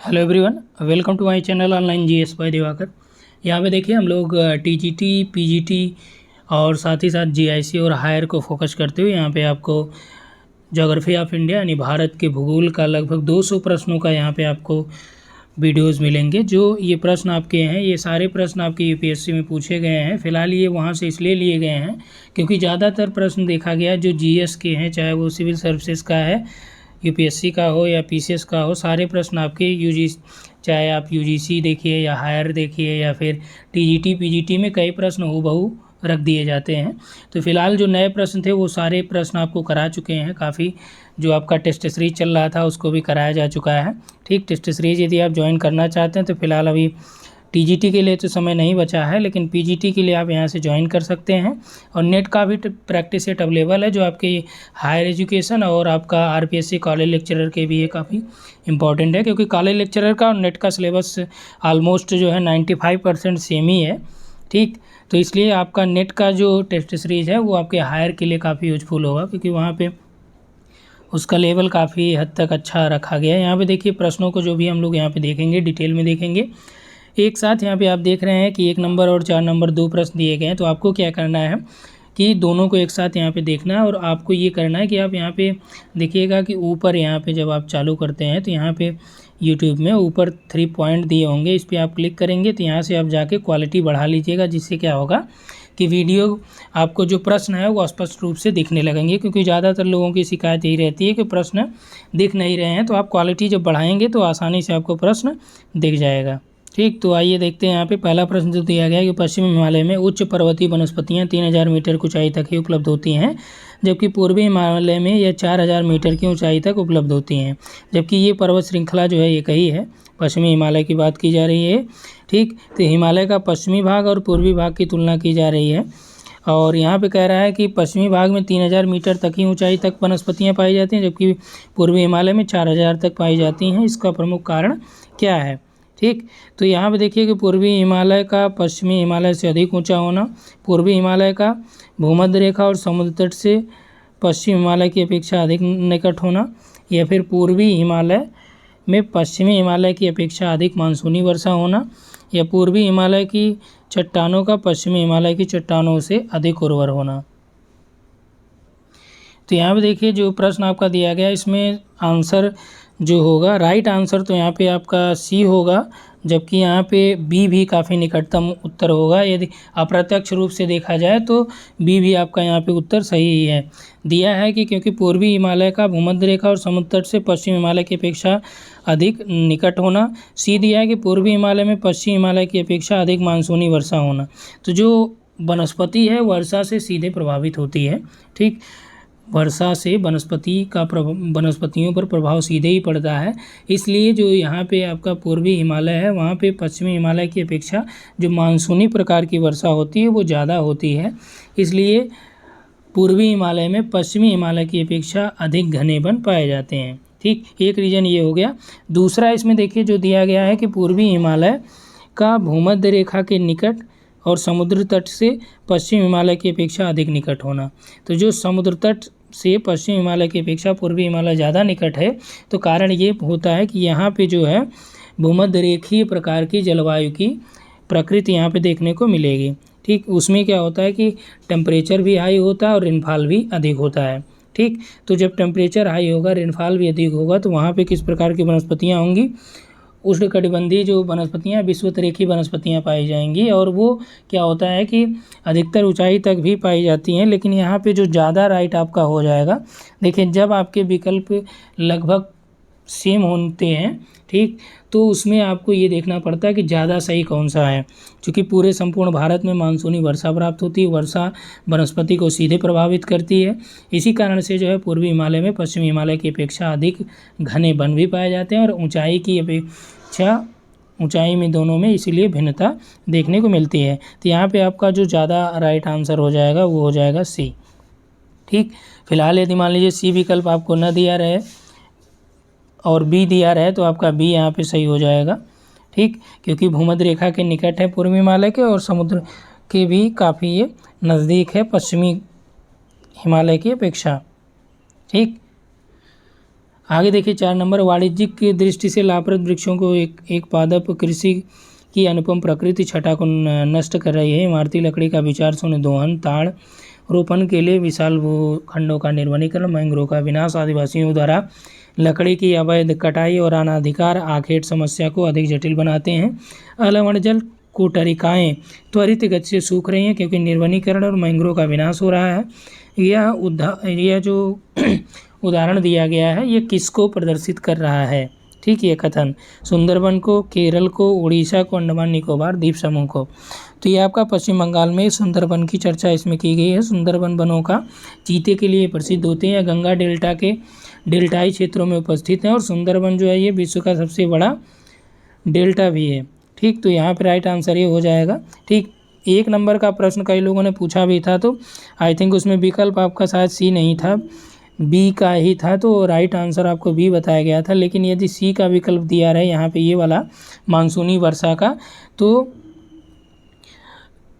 Hello everyone, welcome to my channel online GS by Divakar. यहाँ पे देखिए हम लोग टीजीटी, पीजीटी और साथ ही साथ जीआईसी और हायर को फोकस करते हुए यहाँ पे आपको ज्योग्राफी ऑफ इंडिया यानी भारत के भूगोल का लगभग 200 प्रश्नों का यहाँ पे आपको वीडियोस मिलेंगे। जो ये प्रश्न आपके हैं, ये सारे प्रश्न आपके यूपीएससी में पूछे गए हैं। फिलहाल ये वहाँ से इसलिए लिए गए हैं क्योंकि ज़्यादातर प्रश्न देखा गया जो जीएस के हैं, चाहे वो सिविल सर्विसेज का है, यूपीएससी का हो या पीसीएस का हो, सारे प्रश्न आपके चाहे आप यूजीसी देखिए या हायर देखिए या फिर टीजीटी पीजीटी में कई प्रश्न हूबहू रख दिए जाते हैं। तो फिलहाल जो नए प्रश्न थे वो सारे प्रश्न आपको करा चुके हैं। काफ़ी जो आपका टेस्ट सीरीज चल रहा था उसको भी कराया जा चुका है। ठीक, टेस्ट सीरीज यदि आप ज्वाइन करना चाहते हैं तो फिलहाल अभी टीजीटी के लिए तो समय नहीं बचा है, लेकिन पीजीटी के लिए आप यहाँ से ज्वाइन कर सकते हैं। और नेट का भी प्रैक्टिस सेट अवेलेबल है जो आपके हायर एजुकेशन और आपका आरपीएससी कॉलेज लेक्चरर के भी ये काफ़ी इंपॉर्टेंट है, क्योंकि कॉलेज लेक्चरर का और नेट का सिलेबस ऑलमोस्ट जो है 95% सेम ही है। ठीक, तो इसलिए आपका नेट का जो टेस्ट सीरीज है वो आपके हायर के लिए काफ़ी यूजफुल होगा, क्योंकि वहाँ पे उसका लेवल काफ़ी हद तक अच्छा रखा गया है। यहाँ पे देखिए प्रश्नों को जो भी हम लोग यहाँ पे देखेंगे, डिटेल में देखेंगे एक साथ। यहाँ पे आप देख रहे हैं कि 1 नंबर और 4 नंबर 2 प्रश्न दिए गए हैं। तो आपको क्या करना है कि दोनों को एक साथ यहाँ पे देखना है, और आपको ये करना है कि आप यहाँ पे देखिएगा कि ऊपर यहाँ पे जब आप चालू करते हैं तो यहाँ पे यूट्यूब में ऊपर 3 पॉइंट दिए होंगे, इस पर आप क्लिक करेंगे तो यहाँ से आप जाके क्वालिटी बढ़ा लीजिएगा, जिससे क्या होगा कि वीडियो आपको जो प्रश्न है वो स्पष्ट रूप से दिखने लगेंगे। क्योंकि ज़्यादातर लोगों की शिकायत यही रहती है कि प्रश्न दिख नहीं रहे हैं, तो आप क्वालिटी जब बढ़ाएंगे तो आसानी से आपको प्रश्न दिख जाएगा। ठीक, तो आइए देखते हैं। यहाँ पे पहला प्रश्न जो दिया गया है कि पश्चिमी हिमालय में उच्च पर्वतीय वनस्पतियाँ 3000 मीटर की ऊंचाई तक ही उपलब्ध होती हैं, जबकि पूर्वी हिमालय में यह 4000 मीटर की ऊंचाई तक उपलब्ध होती हैं। जबकि ये पर्वत श्रृंखला जो है एक ही है, पश्चिमी हिमालय की बात की जा रही है। ठीक, तो हिमालय का पश्चिमी भाग और पूर्वी भाग की तुलना की जा रही है, और यहाँ पे कह रहा है कि पश्चिमी भाग में 3000 मीटर तक ही ऊंचाई तक वनस्पतियाँ पाई जाती हैं, जबकि पूर्वी हिमालय में 4000 तक पाई जाती हैं। इसका प्रमुख कारण क्या है? ठीक, तो यहाँ पे देखिए कि पूर्वी हिमालय का पश्चिमी हिमालय से अधिक ऊंचा होना, पूर्वी हिमालय का भूमध्य रेखा और समुद्र तट से पश्चिम हिमालय की अपेक्षा अधिक निकट होना, या फिर पूर्वी हिमालय में पश्चिमी हिमालय की अपेक्षा अधिक मानसूनी वर्षा होना, या पूर्वी हिमालय की चट्टानों का पश्चिमी हिमालय की चट्टानों से अधिक उर्वर होना। तो यहाँ पे देखिए जो प्रश्न आपका दिया गया इसमें आंसर जो होगा, राइट आंसर तो यहाँ पे आपका सी होगा, जबकि यहाँ पे बी भी काफ़ी निकटतम उत्तर होगा। यदि अप्रत्यक्ष रूप से देखा जाए तो बी भी आपका यहाँ पे उत्तर सही ही है। दिया है कि क्योंकि पूर्वी हिमालय का भूमध्य रेखा और समुद्र तट से पश्चिम हिमालय की अपेक्षा अधिक निकट होना। सी दिया है कि पूर्वी हिमालय में पश्चिम हिमालय की अपेक्षा अधिक मानसूनी वर्षा होना। तो जो वनस्पति है वर्षा से सीधे प्रभावित होती है। ठीक, वर्षा से वनस्पतियों पर प्रभाव सीधे ही पड़ता है, इसलिए जो यहाँ पे आपका पूर्वी हिमालय है वहाँ पे पश्चिमी हिमालय की अपेक्षा जो मानसूनी प्रकार की वर्षा होती है वो ज़्यादा होती है। इसलिए पूर्वी हिमालय में पश्चिमी हिमालय की अपेक्षा अधिक घने वन पाए जाते हैं। ठीक, एक रीज़न ये हो गया। दूसरा इसमें देखिए जो दिया गया है कि पूर्वी हिमालय का भूमध्य रेखा के निकट और समुद्र तट से पश्चिम हिमालय की अपेक्षा अधिक निकट होना। तो जो समुद्र तट से पश्चिम हिमालय की अपेक्षा पूर्वी हिमालय ज़्यादा निकट है, तो कारण ये होता है कि यहाँ पे जो है भूमध्य रेखीय प्रकार की जलवायु की प्रकृति यहाँ पे देखने को मिलेगी। ठीक, उसमें क्या होता है कि टेम्परेचर भी हाई होता है और रेनफॉल भी अधिक होता है। ठीक, तो जब टेम्परेचर हाई होगा, रेनफॉल भी अधिक होगा, तो वहाँ पे किस प्रकार की वनस्पतियाँ होंगी? उष्णकटिबंधीय जो वनस्पतियाँ, विषुवत-रेखीय वनस्पतियाँ पाई जाएंगी, और वो क्या होता है कि अधिकतर ऊंचाई तक भी पाई जाती हैं। लेकिन यहाँ पे जो ज़्यादा राइट आपका हो जाएगा, देखिए जब आपके विकल्प लगभग सेम होते हैं, ठीक, तो उसमें आपको ये देखना पड़ता है कि ज़्यादा सही कौन सा है। क्योंकि पूरे संपूर्ण भारत में मानसूनी वर्षा प्राप्त होती है, वर्षा वनस्पति को सीधे प्रभावित करती है। इसी कारण से जो है पूर्वी हिमालय में पश्चिमी हिमालय की अपेक्षा अधिक घने वन भी पाए जाते हैं, और ऊंचाई की अपेक्षा ऊंचाई में दोनों में इसीलिए भिन्नता देखने को मिलती है। तो यहाँ पे आपका जो ज़्यादा राइट आंसर हो जाएगा वो हो जाएगा सी। ठीक, फिलहाल यदि मान लीजिए सी विकल्प आपको न दिया रहे और बी दिया रहे तो आपका बी यहाँ पे सही हो जाएगा। ठीक, क्योंकि भूमध्य रेखा के निकट है पूर्वी हिमालय के, और समुद्र के भी काफ़ी ये नज़दीक है पश्चिमी हिमालय की अपेक्षा। ठीक, आगे देखिए 4 नंबर, वाणिज्यिक की दृष्टि से लाभप्रद वृक्षों को एक पादप कृषि की अनुपम प्रकृति छटा को नष्ट कर रही है। इमारती लकड़ी का विचार शून्य दोहन, ताड़ रोपण के लिए विशाल भूखंडों का निर्वनीकरण, मैंग्रोव का विनाश, आदिवासियों द्वारा लकड़ी की अवैध कटाई और अनाधिकार आखेट समस्या को अधिक जटिल बनाते हैं। अलवणजल कोटरिकाएँ त्वरित गति से सूख रही हैं क्योंकि निर्वनीकरण और मैंग्रोव का विनाश हो रहा है। यह जो उदाहरण दिया गया है ये किसको प्रदर्शित कर रहा है? ठीक, ये कथन सुंदरबन को, केरल को, उड़ीसा को, अंडमान निकोबार द्वीप समूह को। तो ये आपका पश्चिम बंगाल में सुंदरबन की चर्चा इसमें की गई है। सुंदरबन वनों का चीते के लिए प्रसिद्ध होते हैं, गंगा डेल्टा के डेल्टाई क्षेत्रों में उपस्थित हैं और सुंदरबन जो है ये विश्व का सबसे बड़ा डेल्टा भी है। ठीक, तो यहाँ पर राइट आंसर ये हो जाएगा। ठीक, 1 नंबर का प्रश्न कई लोगों ने पूछा भी था, तो आई थिंक उसमें विकल्प आपका शायद सी नहीं था, बी का ही था, तो राइट आंसर आपको बी बताया गया था। लेकिन यदि सी का विकल्प दिया रहे यहाँ पे ये वाला मानसूनी वर्षा का, तो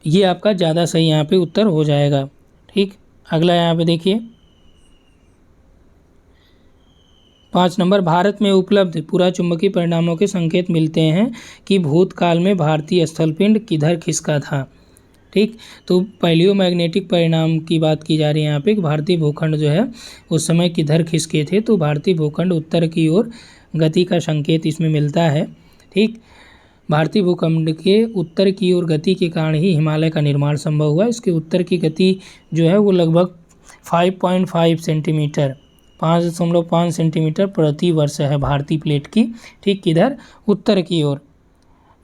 ये आपका ज़्यादा सही यहाँ पे उत्तर हो जाएगा। ठीक, अगला यहाँ पे देखिए 5 नंबर, भारत में उपलब्ध पुराचुंबकीय परिणामों के संकेत मिलते हैं कि भूतकाल में भारतीय स्थलपिंड किधर खिसका था। ठीक, तो पैलियोमैग्नेटिक परिणाम की बात की जा रही है यहाँ पे कि भारतीय भूखंड जो है उस समय किधर खिसके थे, तो भारतीय भूखंड उत्तर की ओर गति का संकेत इसमें मिलता है। ठीक, भारतीय भूखंड के उत्तर की ओर गति के कारण ही हिमालय का निर्माण संभव हुआ। इसके उत्तर की गति जो है वो लगभग 5.5 सेंटीमीटर 5.5 सेंटीमीटर प्रति वर्ष है भारतीय प्लेट की। ठीक, किधर? उत्तर की ओर।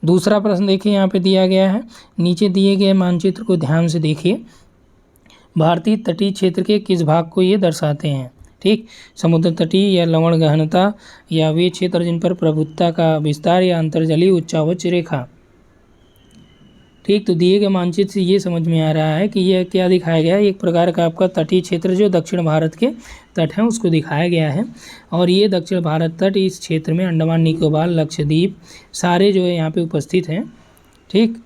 दूसरा प्रश्न देखिए यहाँ पे दिया गया है, नीचे दिए गए मानचित्र को ध्यान से देखिए। भारतीय तटीय क्षेत्र के किस भाग को ये दर्शाते हैं? ठीक, समुद्र तटीय या लवण गहनता या वे क्षेत्र जिन पर प्रभुत्ता का विस्तार या अंतर्जलीय उच्चावच रेखा। ठीक, तो दिए गए मानचित्र से ये समझ में आ रहा है कि यह क्या दिखाया गया है, एक प्रकार का आपका तटीय क्षेत्र जो दक्षिण भारत के तट हैं उसको दिखाया गया है। और ये दक्षिण भारत तट इस क्षेत्र में अंडमान निकोबार, लक्षद्वीप सारे जो है यहाँ पे उपस्थित हैं। ठीक,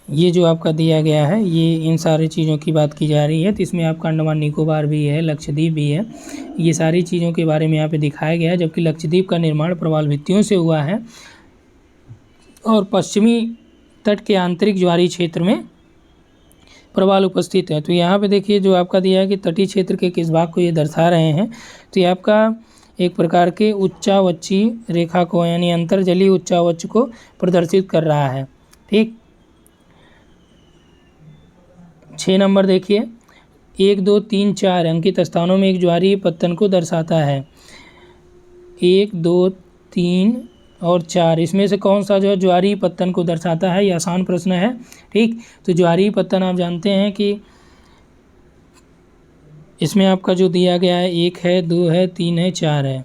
ये जो आपका दिया गया है ये इन सारी चीज़ों की बात की जा रही है, तो इसमें आपका अंडमान निकोबार भी है, लक्षद्वीप भी है, ये सारी चीज़ों के बारे में यहाँ पे दिखाया गया है। जबकि लक्षद्वीप का निर्माण प्रवाल भित्तियों से हुआ है और पश्चिमी तट के आंतरिक ज्वारीय क्षेत्र में प्रवाल उपस्थित है। तो यहाँ पे देखिए जो आपका दिया है कि तटीय क्षेत्र के किस भाग को ये दर्शा रहे हैं, तो ये आपका एक प्रकार के उच्चावची रेखा को यानी अंतर्जलीय उच्चावच को प्रदर्शित कर रहा है। ठीक, 6 नंबर देखिए, 1, 2, 3, 4 अंकित स्थानों में एक ज्वारीय पत्तन को दर्शाता है। 1, 2, 3 और 4 इसमें से कौन सा जो है ज्वारीय पत्तन को दर्शाता है? ये आसान प्रश्न है। ठीक, तो ज्वारीय पत्तन आप जानते हैं कि इसमें आपका जो दिया गया है 1 है, 2 है, 3 है, 4 है।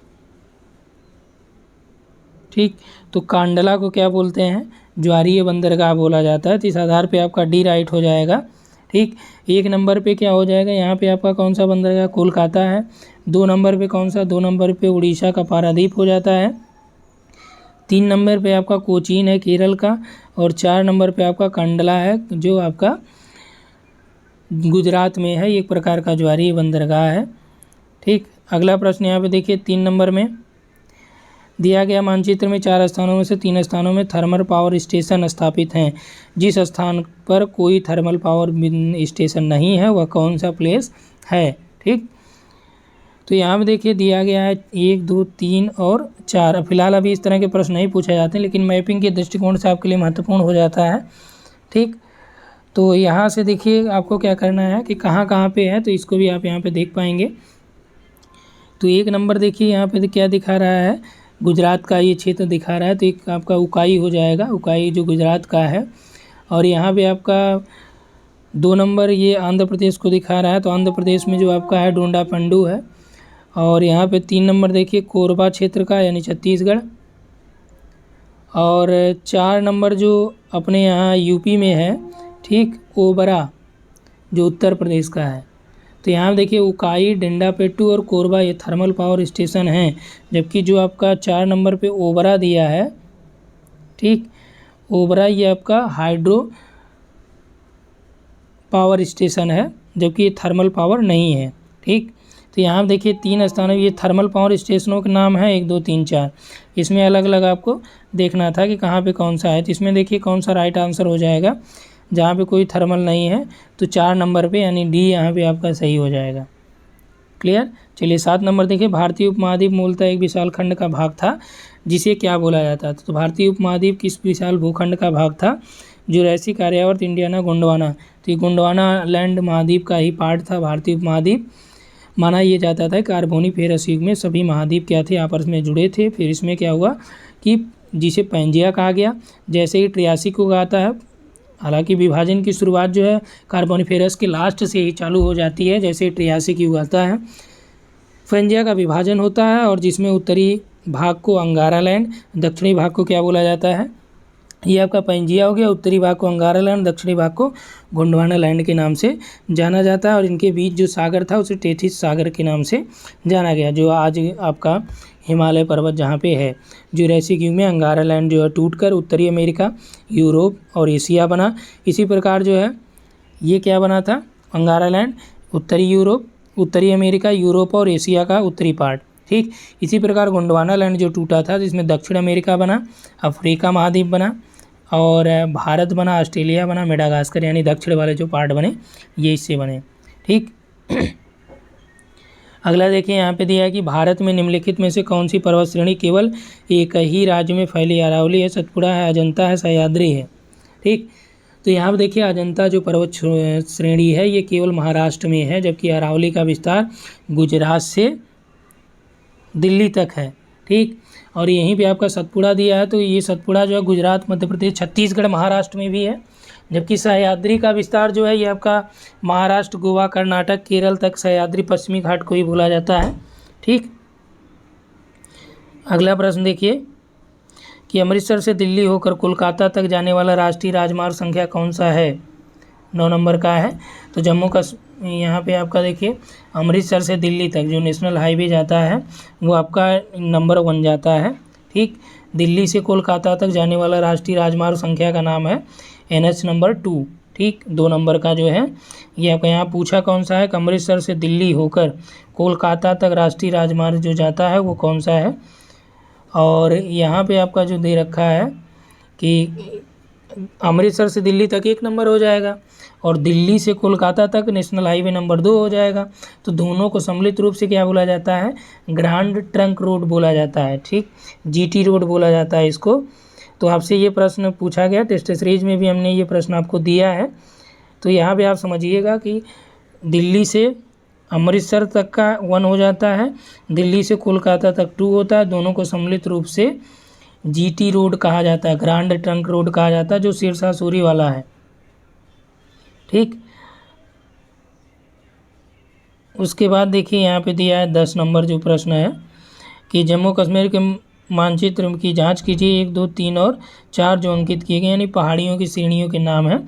ठीक, तो कांडला को क्या बोलते हैं? ज्वारीय बंदरगाह बोला जाता है। तो इस आधार पे आपका डी राइट हो जाएगा। ठीक, 1 नंबर पे क्या हो जाएगा यहाँ पे आपका कौन सा बंदरगाह? कोलकाता है। 2 नंबर पे कौन सा? 2 नंबर पे उड़ीसा का पारादीप हो जाता है। 3 नंबर पे आपका कोचीन है केरल का और 4 नंबर पे आपका कंडला है जो आपका गुजरात में है। एक प्रकार का ज्वारीय बंदरगाह है। ठीक, अगला प्रश्न यहाँ पे देखिए 3 नंबर में दिया गया मानचित्र में 4 स्थानों में से 3 स्थानों में थर्मल पावर स्टेशन स्थापित हैं। जिस स्थान पर कोई थर्मल पावर स्टेशन नहीं है वह कौन सा प्लेस है? ठीक, तो यहाँ पे देखिए दिया गया है 1, 2, 3 और 4। फिलहाल अभी इस तरह के प्रश्न नहीं पूछे जाते लेकिन मैपिंग के दृष्टिकोण से आपके लिए महत्वपूर्ण हो जाता है। ठीक, तो यहाँ से देखिए आपको क्या करना है कि कहाँ कहाँ पे है, तो इसको भी आप यहाँ पे देख पाएंगे। तो 1 नंबर देखिए यहाँ पे क्या दिखा रहा है, गुजरात का ये क्षेत्र दिखा रहा है, तो एक आपका उकाई हो जाएगा, उकाई जो गुजरात का है। और यहाँ पे आपका 2 नंबर ये आंध्र प्रदेश को दिखा रहा है, तो आंध्र प्रदेश में जो आपका है डोंडापंडू है। और यहाँ पे 3 नंबर देखिए कोरबा क्षेत्र का यानी छत्तीसगढ़। और 4 नंबर जो अपने यहाँ यूपी में है, ठीक, ओबरा जो उत्तर प्रदेश का है। तो यहाँ देखिए उकाई, डेंडापेट्टू और कोरबा ये थर्मल पावर स्टेशन हैं। जबकि जो आपका 4 नंबर पे ओबरा दिया है, ठीक, ओबरा ये आपका हाइड्रो पावर स्टेशन है जबकि ये थर्मल पावर नहीं है। ठीक, तो यहाँ देखिए 3 स्थानों, ये थर्मल पावर स्टेशनों के नाम है 1 2 3 4। इसमें अलग अलग आपको देखना था कि कहाँ पे कौन सा है। तो इसमें देखिए कौन सा राइट आंसर हो जाएगा, जहाँ पे कोई थर्मल नहीं है तो 4 नंबर पे यानी डी यहाँ पे आपका सही हो जाएगा। क्लियर। चलिए 7 नंबर देखिए, भारतीय उपमहाद्वीप मूलतः एक विशाल खंड का भाग था जिसे क्या बोला जाता था। तो भारतीय उपमहाद्वीप किस विशाल भूखंड का भाग था? Jurassic, Aryavarta, Indiana, Gondwana. तो ये गोंडवाना लैंड महाद्वीप का ही पार्ट था भारतीय उपमहाद्वीप। माना ये जाता था कार्बोनिफेरस युग में सभी महाद्वीप क्या थे, आपस में जुड़े थे। फिर इसमें क्या हुआ कि जिसे पैंजिया कहा गया, जैसे ही ट्रियासिक युग आता है, हालांकि विभाजन की शुरुआत जो है कार्बोनिफेरस के लास्ट से ही चालू हो जाती है, जैसे ट्रियासिक युग आता है पैंजिया का विभाजन होता है, और जिसमें उत्तरी भाग को अंगारा लैंड, दक्षिणी भाग को क्या बोला जाता है, ये आपका पैंजिया हो गया। उत्तरी भाग को अंगारा लैंड, दक्षिणी भाग को गोंडवाना लैंड के नाम से जाना जाता है। और इनके बीच जो सागर था उसे टेथिस सागर के नाम से जाना गया, जो आज आपका हिमालय पर्वत जहाँ पे है। जुरैसिक युग में अंगारा लैंड जो है टूटकर उत्तरी अमेरिका, यूरोप और एशिया बना। इसी प्रकार जो है ये क्या बना था, अंगारा लैंड उत्तरी यूरोप, उत्तरी अमेरिका, यूरोप और एशिया का उत्तरी पार्ट। ठीक, इसी प्रकार गोंडवाना लैंड जो टूटा था जिसमें दक्षिण अमेरिका बना, अफ्रीका महाद्वीप बना और भारत बना, ऑस्ट्रेलिया बना, मेडागास्कर यानी दक्षिण वाले जो पार्ट बने ये इससे बने। ठीक। अगला देखिए यहाँ पे दिया है कि भारत में निम्नलिखित में से कौन सी पर्वत श्रेणी केवल एक ही राज्य में फैली? अरावली है, सतपुड़ा है, अजंता है, सह्याद्री है। ठीक, तो यहाँ पर देखिए अजंता जो पर्वत श्रेणी है ये केवल महाराष्ट्र में है, जबकि अरावली का विस्तार गुजरात से दिल्ली तक है। ठीक, और यहीं पे आपका सतपुड़ा दिया है, तो ये सतपुड़ा जो है गुजरात, मध्य प्रदेश, छत्तीसगढ़, महाराष्ट्र में भी है। जबकि सह्याद्री का विस्तार जो है ये आपका महाराष्ट्र, गोवा, कर्नाटक, केरल तक सह्याद्री पश्चिमी घाट को ही बोला जाता है। ठीक, अगला प्रश्न देखिए कि अमृतसर से दिल्ली होकर कोलकाता तक जाने वाला राष्ट्रीय राजमार्ग संख्या कौन सा है? 9 नंबर का है। तो जम्मू का यहाँ पे आपका देखिए अमृतसर से दिल्ली तक जो नेशनल हाईवे जाता है वो आपका नंबर 1 जाता है। ठीक, दिल्ली से कोलकाता तक जाने वाला राष्ट्रीय राजमार्ग संख्या का नाम है NH नंबर 2। ठीक, 2 नंबर का जो है ये आपका यहाँ पूछा कौन सा है, अमृतसर से दिल्ली होकर कोलकाता तक राष्ट्रीय राजमार्ग जो जाता है वो कौन सा है। और यहाँ पे आपका जो दे रखा है कि अमृतसर से दिल्ली तक 1 नंबर हो जाएगा और दिल्ली से कोलकाता तक नेशनल हाईवे नंबर 2 हो जाएगा। तो दोनों को सम्मिलित रूप से क्या बोला जाता है? ग्रैंड ट्रंक रोड बोला जाता है। ठीक, GT रोड बोला जाता है इसको। तो आपसे ये प्रश्न पूछा गया, टेस्ट सीरीज में भी हमने ये प्रश्न आपको दिया है। तो यहाँ पे आप समझिएगा कि दिल्ली से अमृतसर तक का 1 हो जाता है, दिल्ली से कोलकाता तक 2 होता है। दोनों को सम्मिलित रूप से GT रोड कहा जाता है, ग्रैंड ट्रंक रोड कहा जाता है, जो सिरसा सूरी वाला है। ठीक, उसके बाद देखिए यहाँ पे दिया है 10 नंबर जो प्रश्न है कि जम्मू कश्मीर के मानचित्र की जांच कीजिए। 1 2 3 और 4 जो अंकित किए गए यानी पहाड़ियों की श्रेणियों के नाम हैं।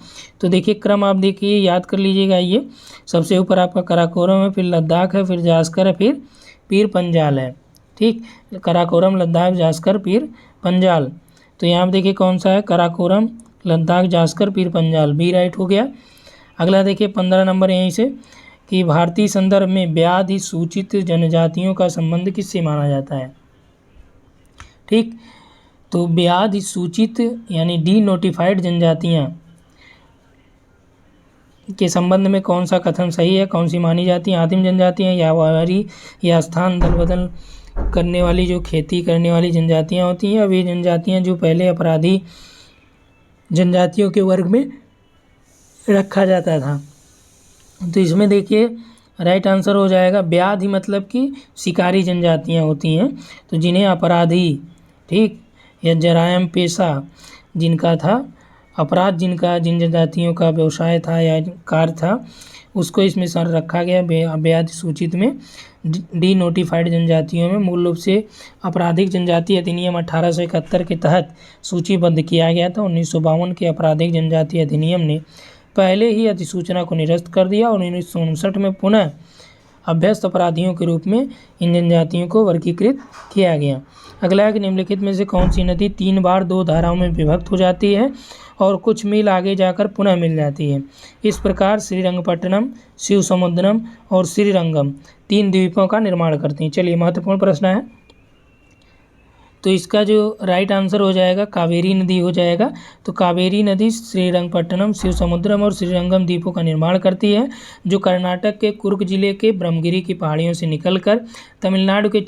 तो देखिए क्रम आप देखिए याद कर लीजिएगा। ये सबसे ऊपर आपका कराकोरम है, फिर लद्दाख है, फिर जास्कर है, फिर पीर पंजाल है। ठीक, कराकोरम, लद्दाख, जास्कर, पीर पंजाल। तो यहाँ पर देखिए कौन सा है, कराकोरम, लद्दाख, जास्कर, पीर पंजाल, बी राइट हो गया। अगला देखिए 15 नंबर यहीं से कि भारतीय संदर्भ में व्याधि सूचित जनजातियों का संबंध किससे माना जाता है? ठीक, तो व्याधि सूचित यानी डी नोटिफाइड जनजातियां के संबंध में कौन सा कथन सही है, कौन सी मानी जाती है? आदिम जनजातियां या व्यापारी या स्थान दल बदल करने वाली जो खेती करने वाली जनजातियां होती हैं, अब ये जनजातियां जो पहले अपराधी जनजातियों के वर्ग में रखा जाता था। तो इसमें देखिए राइट आंसर हो जाएगा व्याधि, मतलब कि शिकारी जनजातियां होती हैं, तो जिन्हें अपराधी, ठीक, या जरायम पेशा जिनका था, अपराध जिनका, जिन जनजातियों का व्यवसाय था या कार्य था, उसको इसमें सर रखा गया व्याधि सूचित में। डी नोटिफाइड जनजातियों में मूल रूप से आपराधिक जनजाति अधिनियम 1871 के तहत सूचीबद्ध किया गया था। 1952 के आपराधिक जनजाति अधिनियम ने पहले ही अधिसूचना को निरस्त कर दिया और 1959 में पुनः अभ्यस्त अपराधियों के रूप में इन जनजातियों को वर्गीकृत किया गया। अगला है कि निम्नलिखित में से कौन सी नदी 3 बार 2 धाराओं में विभक्त हो जाती है और कुछ मील आगे जाकर पुनः मिल जाती है। इस प्रकार श्रीरंगपट्टनम, शिवसमुद्रम और श्रीरंगम 3 द्वीपों का निर्माण करती हैं। चलिए, महत्वपूर्ण प्रश्न है, तो इसका जो राइट आंसर हो जाएगा कावेरी नदी हो जाएगा। तो कावेरी नदी श्रीरंगपट्टनम, शिवसमुद्रम और श्रीरंगम द्वीपों का निर्माण करती है, जो कर्नाटक के कुर्ग जिले के ब्रह्मगिरी की पहाड़ियों से निकलकर तमिलनाडु के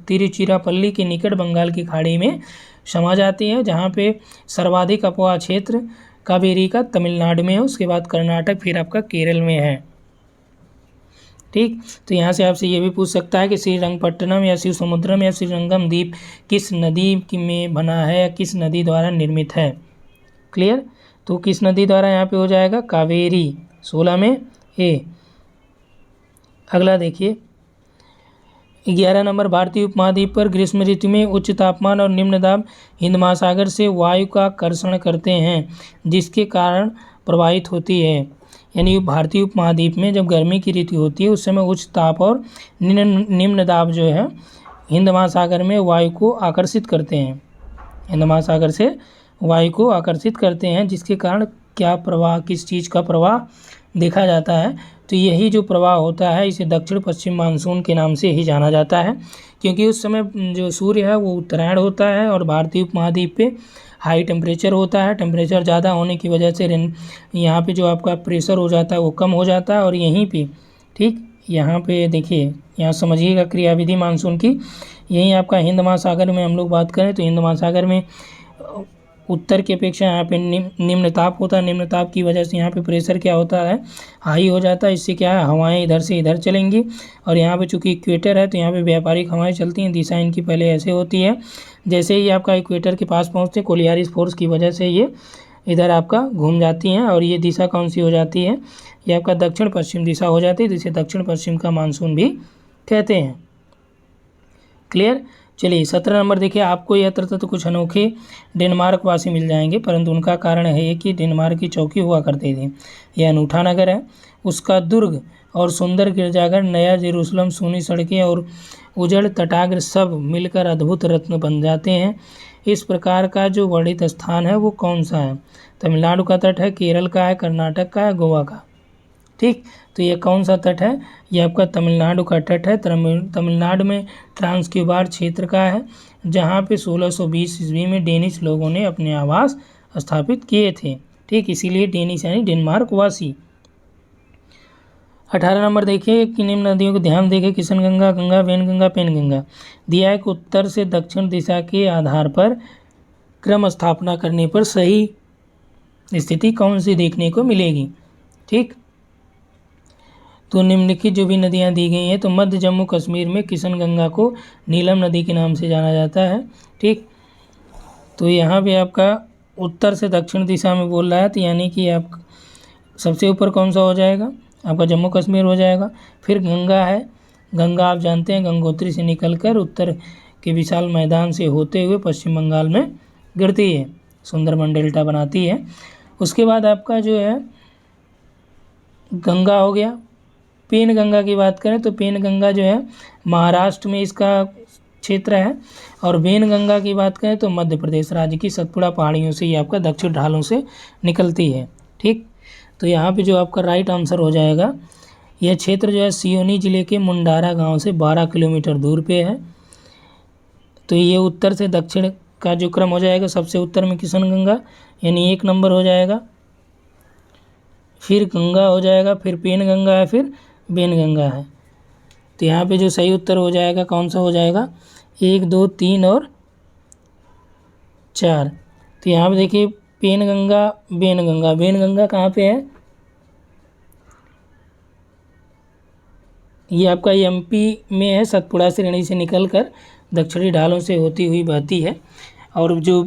तिरुचिरापल्ली के निकट बंगाल की खाड़ी में समा जाती है, जहाँ पे सर्वाधिक अपवाह क्षेत्र कावेरी का तमिलनाडु में है, उसके बाद कर्नाटक, फिर आपका केरल में है। ठीक, तो यहाँ से आपसे ये भी पूछ सकता है कि श्रीरंगपट्टनम या शिवसमुद्रम या श्रीरंगम द्वीप किस नदी में बना है या किस नदी द्वारा निर्मित है। क्लियर, तो किस नदी द्वारा यहाँ पे हो जाएगा, कावेरी 16 में ए। अगला देखिए 11 नंबर, भारतीय उपमहाद्वीप पर ग्रीष्म ऋतु में उच्च तापमान और निम्न दाब हिंद महासागर से वायु का आकर्षण करते हैं, जिसके कारण प्रवाहित होती है। यानी भारतीय उपमहाद्वीप में जब गर्मी की ऋतु होती है उस समय उच्च ताप और निम्न दाब जो है हिंद महासागर में वायु को आकर्षित करते हैं, हिंद महासागर से वायु को आकर्षित करते हैं, जिसके कारण क्या प्रवाह, किस चीज़ का प्रवाह देखा जाता है। तो यही जो प्रवाह होता है इसे दक्षिण पश्चिम मानसून के नाम से ही जाना जाता है, क्योंकि उस समय जो सूर्य है वो उत्तरायण होता है और भारतीय उपमहाद्वीप पे हाई टेम्परेचर होता है। टेम्परेचर ज़्यादा होने की वजह से यहाँ पे जो आपका प्रेशर हो जाता है वो कम हो जाता है, और यहीं पे ठीक यहाँ पे देखिए, यहाँ समझिएगा क्रियाविधि मानसून की। यहीं आपका हिंद महासागर में हम लोग बात करें तो हिंद महासागर में उत्तर की अपेक्षा यहाँ पे निम्न ताप होता है। निम्न ताप की वजह से यहाँ पे प्रेशर क्या होता है, हाई हो जाता है। इससे क्या है, हवाएं इधर से इधर चलेंगी, और यहाँ पे चूँकि इक्वेटर है तो यहाँ पे व्यापारिक हवाएं चलती हैं। दिशा इनकी पहले ऐसे होती है, जैसे ही आपका इक्वेटर के पास पहुँचते कोलियारिस फोर्स की वजह से ये इधर आपका घूम जाती हैं, और ये दिशा कौन सी हो जाती है, ये आपका दक्षिण पश्चिम दिशा हो जाती है, जिसे दक्षिण पश्चिम का मानसून भी कहते हैं। क्लियर, चलिए 17 नंबर देखिए, आपको यह तथ्य तो कुछ अनोखे डेनमार्क वासी मिल जाएंगे, परंतु उनका कारण है कि डेनमार्क की चौकी हुआ करती थी। यह अनूठा नगर है, उसका दुर्ग और सुंदर गिरजाघर, नया जेरूसलम, सोनी सड़कें और उजड़ तटाग्र सब मिलकर अद्भुत रत्न बन जाते हैं। इस प्रकार का जो वर्णित स्थान है वो कौन सा है, तमिलनाडु का तट है, केरल का है, कर्नाटक का है, गोवा का। ठीक, तो ये कौन सा तट है, ये आपका तमिलनाडु का तट है। तमिलनाडु में ट्रांसक्यूबार क्षेत्र का है, जहाँ पे 1620 ईस्वी में डेनिश लोगों ने अपने आवास स्थापित किए थे। ठीक, इसीलिए डेनिश यानी डेनमार्क वासी। 18 नंबर देखिए कि निम्न नदियों को ध्यान देखिए, किशन गंगा, गंगा, वेनगंगा, पेनगंगा दिया है कि उत्तर से दक्षिण दिशा के आधार पर क्रम स्थापना करने पर सही स्थिति कौन सी देखने को मिलेगी। ठीक, तो निम्नलिखित जो भी नदियाँ दी गई हैं, तो मध्य जम्मू कश्मीर में किशन गंगा को नीलम नदी के नाम से जाना जाता है। ठीक, तो यहाँ पे आपका उत्तर से दक्षिण दिशा में बोल रहा है, तो यानी कि आप सबसे ऊपर कौन सा हो जाएगा, आपका जम्मू कश्मीर हो जाएगा। फिर गंगा है, गंगा आप जानते हैं गंगोत्री से निकलकर उत्तर के विशाल मैदान से होते हुए पश्चिम बंगाल में गिरती है, सुंदरबन डेल्टा बनाती है। उसके बाद आपका जो है गंगा हो गया। पेन गंगा की बात करें तो पेन गंगा जो है महाराष्ट्र में इसका क्षेत्र है, और वेन गंगा की बात करें तो मध्य प्रदेश राज्य की सतपुड़ा पहाड़ियों से ये आपका दक्षिण ढालों से निकलती है। ठीक, तो यहाँ पे जो आपका राइट आंसर हो जाएगा, यह क्षेत्र जो है सियोनी जिले के मुंडारा गांव से 12 किलोमीटर दूर पे है। तो ये उत्तर से दक्षिण का जो क्रम हो जाएगा, सबसे उत्तर में किशन गंगा यानी 1 नंबर हो जाएगा, फिर गंगा हो जाएगा, फिर पेन गंगा है, फिर बेन गंगा है। तो यहाँ पे जो सही उत्तर हो जाएगा कौन सा हो जाएगा, 1, 2, 3 और 4। तो यहाँ पे देखिए पेन गंगा, बेन गंगा। बेन गंगा कहाँ पे है, ये आपका एमपी में है, सतपुड़ा श्रेणी से निकलकर दक्षिणी ढालों से होती हुई बहती है। और जो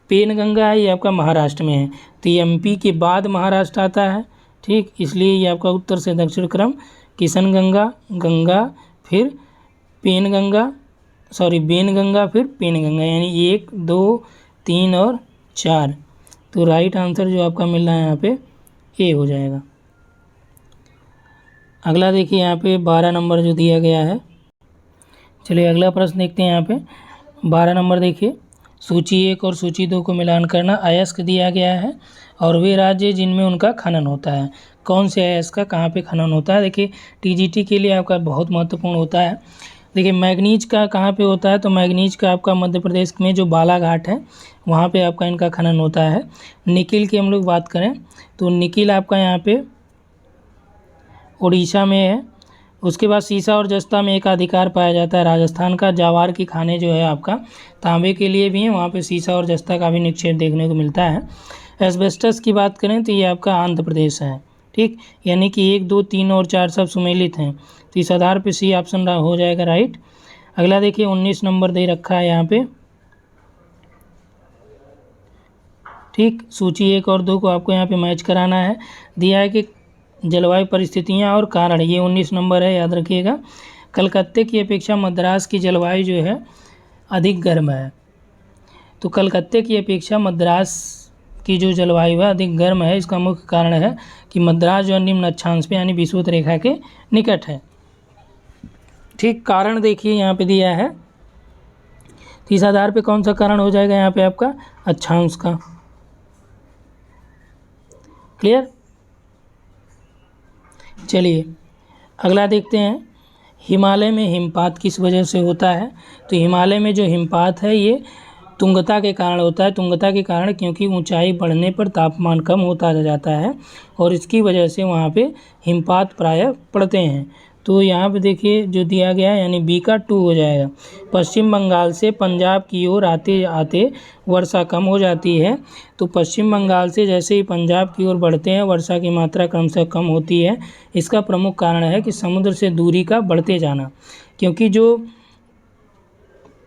पेन गंगा है ये आपका महाराष्ट्र में है, तो एमपी के बाद महाराष्ट्र आता है। ठीक, इसलिए ये आपका उत्तर से दक्षिण क्रम किशन गंगा, गंगा, फिर पेन गंगा, बेन गंगा, फिर पेन गंगा, यानी 1, 2, 3 और 4। तो राइट आंसर जो आपका मिल रहा है यहाँ पे ए हो जाएगा। अगला देखिए यहाँ पे 12 नंबर जो दिया गया है। चलिए अगला प्रश्न देखते हैं। यहाँ पे 12 नंबर देखिए, सूची 1 और सूची 2 को मिलान करना। अयस्क दिया गया है और वे राज्य जिनमें उनका खनन होता है। कौन से अयस्क का कहाँ पे खनन होता है? देखिए टीजीटी के लिए आपका बहुत महत्वपूर्ण होता है। देखिए मैग्नीज का कहाँ पे होता है? तो मैग्नीज का आपका मध्य प्रदेश में जो बालाघाट है वहाँ पे आपका इनका खनन होता है। निकिल की हम लोग बात करें तो निकिल आपका यहाँ पे उड़ीसा में है। उसके बाद सीसा और जस्ता में एक अधिकार पाया जाता है राजस्थान का। जावार की खाने जो है आपका तांबे के लिए भी हैं, वहाँ पे सीसा और जस्ता का भी निक्षेप देखने को मिलता है। एस्बेस्टस की बात करें तो ये आपका आंध्र प्रदेश है। ठीक, यानी कि 1, 2, 3 और 4 सब सुमेलित हैं, तो इस आधार पे सी ऑप्शन हो जाएगा राइट। अगला देखिए 19 नंबर दे रखा है यहाँ पे। ठीक, सूची 1 और 2 को आपको यहाँ पे मैच कराना है। दिया है कि जलवायु परिस्थितियाँ और कारण, ये 19 नंबर है, याद रखिएगा। कलकत्ते की अपेक्षा मद्रास की जलवायु जो है अधिक गर्म है। तो कलकत्ते की अपेक्षा मद्रास की जो जलवायु है अधिक गर्म है। इसका मुख्य कारण है कि मद्रास जो निम्न अक्षांश पे यानी विषुवत रेखा के निकट है। ठीक, कारण देखिए यहाँ पे दिया है, तो इस आधार पे कौन सा कारण हो जाएगा यहाँ पे आपका? अक्षांश का। क्लियर? चलिए अगला देखते हैं, हिमालय में हिमपात किस वजह से होता है? तो हिमालय में जो हिमपात है ये तुंगता के कारण होता है। तुंगता के कारण क्योंकि ऊंचाई बढ़ने पर तापमान कम होता जाता है और इसकी वजह से वहाँ पे हिमपात प्रायः पड़ते हैं। तो यहाँ पे देखिए जो दिया गया है यानी बी का 2 हो जाएगा। पश्चिम बंगाल से पंजाब की ओर आते आते वर्षा कम हो जाती है। तो पश्चिम बंगाल से जैसे ही पंजाब की ओर बढ़ते हैं वर्षा की मात्रा क्रमशः कम होती है। इसका प्रमुख कारण है कि समुद्र से दूरी का बढ़ते जाना, क्योंकि जो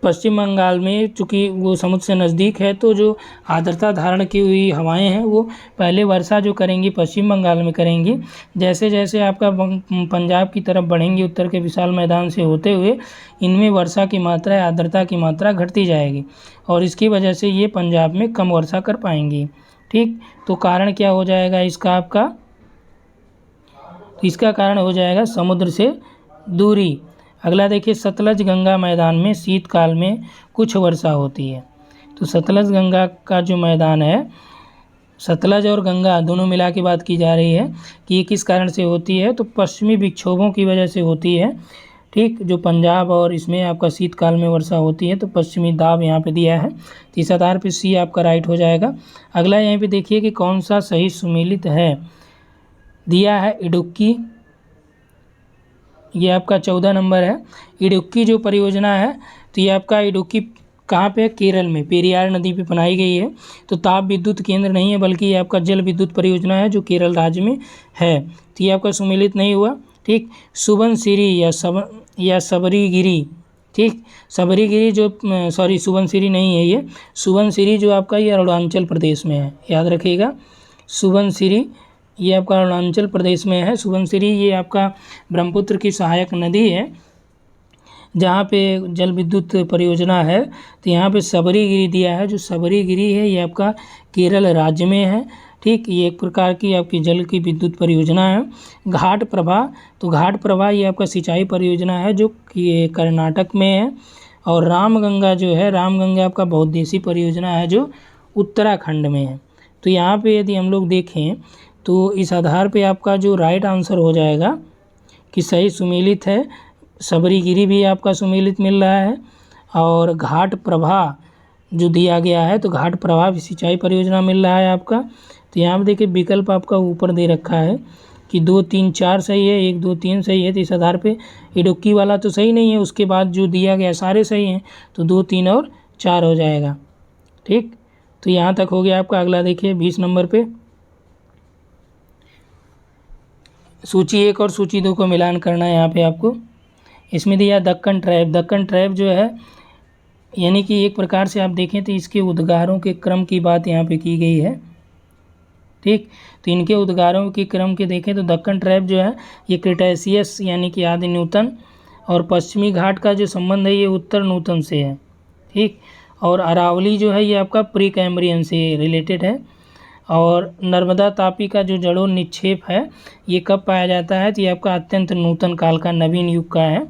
पश्चिम बंगाल में चूँकि वो समुद्र से नज़दीक है तो जो आर्द्रता धारण की हुई हवाएं हैं वो पहले वर्षा जो करेंगी पश्चिम बंगाल में करेंगी। जैसे जैसे आपका पंजाब की तरफ बढ़ेंगी उत्तर के विशाल मैदान से होते हुए इनमें वर्षा की मात्रा आर्द्रता की मात्रा घटती जाएगी और इसकी वजह से ये पंजाब में कम वर्षा कर पाएंगी। ठीक, तो कारण क्या हो जाएगा इसका आपका? इसका कारण हो जाएगा समुद्र से दूरी। अगला देखिए, सतलज गंगा मैदान में शीतकाल में कुछ वर्षा होती है। तो सतलज गंगा का जो मैदान है, सतलज और गंगा दोनों मिला के बात की जा रही है कि ये किस कारण से होती है? तो पश्चिमी विक्षोभों की वजह से होती है। ठीक, जो पंजाब और इसमें आपका शीतकाल में वर्षा होती है तो पश्चिमी दाब यहाँ पे दिया है, तो इस आधार पर सी आपका राइट हो जाएगा। अगला यहाँ पे देखिए कि कौन सा सही सुमेलित है। दिया है इडुक्की, ये आपका 14 नंबर है। इडुक्की जो परियोजना है तो ये आपका इडुक्की कहाँ पे है? केरल में पेरियार नदी पे बनाई गई है। तो ताप विद्युत केंद्र नहीं है बल्कि ये आपका जल विद्युत परियोजना है जो केरल राज्य में है। तो ये आपका सुमेलित नहीं हुआ। ठीक, सुबनसिरी या सबरीगिरी। ठीक, सबरीगिरी जो सुबनसिरी नहीं है, ये सुबनसिरी जो आपका ये अरुणाचल प्रदेश में है, याद रखिएगा। सुबनसिरी ये आपका अरुणाचल प्रदेश में है। सुबनसिरी ये आपका ब्रह्मपुत्र की सहायक नदी है जहाँ पे जल विद्युत परियोजना है। तो यहाँ पे सबरीगिरी दिया है, जो सबरीगिरी है ये आपका केरल राज्य में है। ठीक, ये एक प्रकार की आपकी जल की विद्युत परियोजना है। घाट प्रभा, तो घाट प्रभा ये आपका सिंचाई परियोजना है जो कि कर्नाटक में है। और रामगंगा जो है, रामगंगा आपका बहुउद्देशीय परियोजना है जो उत्तराखंड में है। तो यहाँ पे यदि हम लोग देखें तो इस आधार पे आपका जो राइट आंसर हो जाएगा कि सही सुमेलित है। सबरीगिरी भी आपका सुमेलित मिल रहा है और घाट प्रभा जो दिया गया है तो घाट प्रभा सिंचाई परियोजना मिल रहा है आपका। तो यहाँ पे देखिए विकल्प आपका ऊपर दे रखा है कि 2, 3, 4 सही है, 1, 2, 3 सही है। तो इस आधार पे इडुक्की वाला तो सही नहीं है, उसके बाद जो दिया गया सारे सही हैं, तो 2, 3 और 4 हो जाएगा। ठीक, तो यहाँ तक हो गया आपका। अगला देखिए 20 नंबर पे, सूची 1 और सूची 2 को मिलान करना है यहाँ पे आपको। इसमें दिया दक्कन ट्रैप। दक्कन ट्रैप जो है यानी कि एक प्रकार से आप देखें तो इसके उद्गारों के क्रम की बात यहाँ पे की गई है। ठीक, तो इनके उद्गारों के क्रम के देखें तो दक्कन ट्रैप जो है ये क्रिटेशियस यानी कि आदि नूतन और पश्चिमी घाट का जो संबंध है ये उत्तर नूतन से है। ठीक, और अरावली जो है ये आपका प्री कैम्ब्रियन से रिलेटेड है और नर्मदा तापी का जो जड़ों निक्षेप है ये कब पाया जाता है, तो ये आपका अत्यंत नूतन काल का, नवीन युग का है।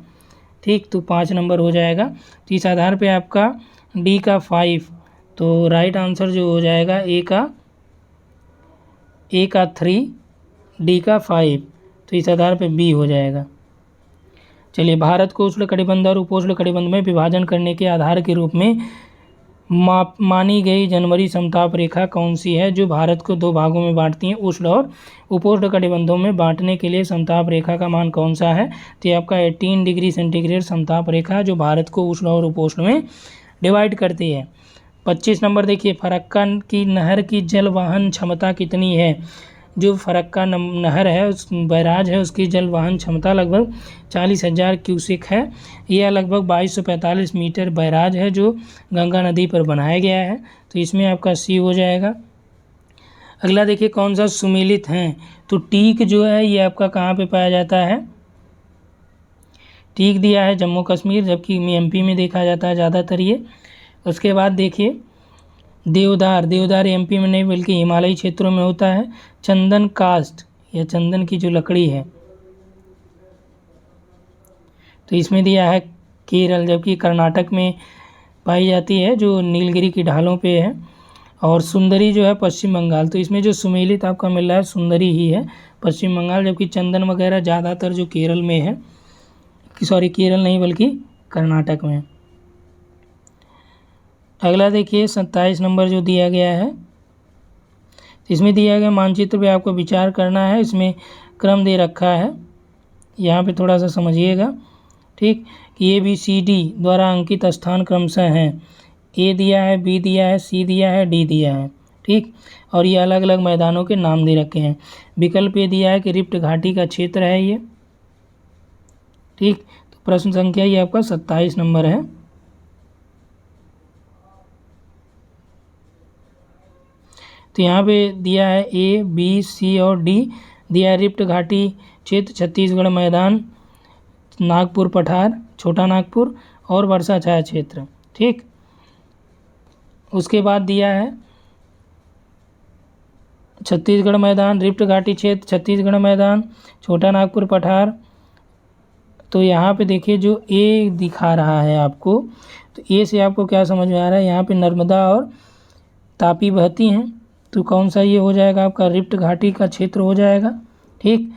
ठीक, तो 5 नंबर हो जाएगा। तो इस आधार पे आपका डी का 5, तो राइट आंसर जो हो जाएगा ए का 3, डी का 5, तो इस आधार पे बी हो जाएगा। चलिए, भारत को उष्णकटिबंध और उपोष्णकटिबंध में विभाजन करने के आधार के रूप में मानी गई जनवरी समताप रेखा कौन सी है, जो भारत को 2 भागों में बांटती है। उष्ण और उपोष्ण कटिबंधों में बांटने के लिए समताप रेखा का मान कौन सा है, तो ये आपका 18 डिग्री सेंटीग्रेड समताप रेखा, जो भारत को उष्ण और उपोष्ण में डिवाइड करती है। 25 नंबर देखिए, फरक्का की नहर की जल वहन क्षमता कितनी है। जो फरक्का नहर है, उस बैराज है, उसकी जल वहन क्षमता लगभग 40,000 क्यूसेक है। यह लगभग 2245 मीटर बैराज है जो गंगा नदी पर बनाया गया है, तो इसमें आपका सी हो जाएगा। अगला देखिए, कौन सा सुमेलित है, तो टीक जो है ये आपका कहाँ पे पाया जाता है। टीक दिया है जम्मू कश्मीर, जबकि एमपी में देखा जाता है ज़्यादातर ये। उसके बाद देखिए देवदार एमपी में नहीं बल्कि हिमालयी क्षेत्रों में होता है। चंदन कास्ट या चंदन की जो लकड़ी है, तो इसमें दिया है केरल, जबकि कर्नाटक में पाई जाती है जो नीलगिरी की ढालों पे है। और सुंदरी जो है पश्चिम बंगाल, तो इसमें जो सुमेलित आपका मिल रहा है सुंदरी ही है पश्चिम बंगाल, जबकि चंदन वगैरह ज़्यादातर जो केरल में है, सॉरी केरल नहीं बल्कि कर्नाटक में। अगला देखिए 27 नंबर जो दिया गया है, इसमें दिया गया मानचित्र पे आपको विचार करना है। इसमें क्रम दे रखा है, यहाँ पे थोड़ा सा समझिएगा। ठीक, कि ABCD द्वारा अंकित स्थान क्रमशः हैं। ए दिया है, बी दिया है, सी दिया है, डी दिया है। ठीक, और ये अलग अलग मैदानों के नाम दे रखे हैं। विकल्प ये दिया है कि रिफ्ट घाटी का क्षेत्र है ये। ठीक, तो प्रश्न संख्या ये आपका 27 नंबर है। तो यहाँ पे दिया है A, B, C और D दिया है। रिफ्ट घाटी क्षेत्र छत्तीसगढ़ मैदान, नागपुर पठार, छोटा नागपुर और वर्षा छाया क्षेत्र। ठीक, उसके बाद दिया है छत्तीसगढ़ मैदान, रिफ्ट घाटी क्षेत्र छत्तीसगढ़ मैदान, छोटा नागपुर पठार। तो यहाँ पे देखिए जो ए दिखा रहा है आपको, तो ए से आपको क्या समझ में आ रहा है, यहाँ पे नर्मदा और तापी बहती हैं, तो कौन सा ये हो जाएगा आपका रिफ्ट घाटी का क्षेत्र हो जाएगा। ठीक,